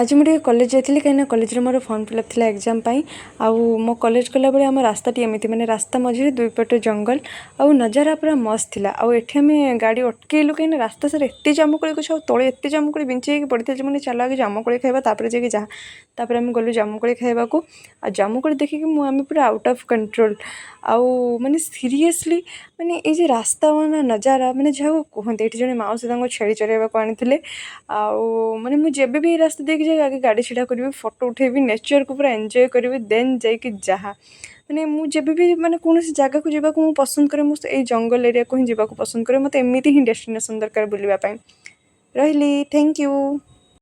आज मुझे कॉलेज जाइली कहीं कॉलेज मोर फॉर्म फिलअप थी एग्जाम आउ मो कॉलेज गला बेले आम रास्ताटी एमती माने रास्ता मझे दुईपटे जंगल आउ नजारा पूरा मस्त थिला आउ एठी आम गाड़ी अटकेलु कहीं रास्ता सारा एत जामुकोली गछ तले एत जामुकोली बिंची पड़ता मैंने चल आगे जामुकोली खाइबा तापर जाकि जहाँ तापर आम गलु जामुकोली खाइबा को आ जामुकोली देखिक आम पूरा आउट ऑफ कंट्रोल आउ माने सीरियसली माने ये रास्ता माना नजारा माने जहाँ कहते ये जड़े माउसी छेड़ी चरैया आनी आउ माने मुझे भी रास्ता देख जाए आगे गाड़ी छिड़ा करी फोटो उठेबी नेचर को पूरा एंजॉय करी देन जाकि जहाँ माने मुझे भी माने कौन जगह को जावाक पसंद करे मुझे जंगल एरिया को ही जावाक पसंद करे मत एमती ही डेस्टिनेशन दरकार बुलापी रही थैंक यू।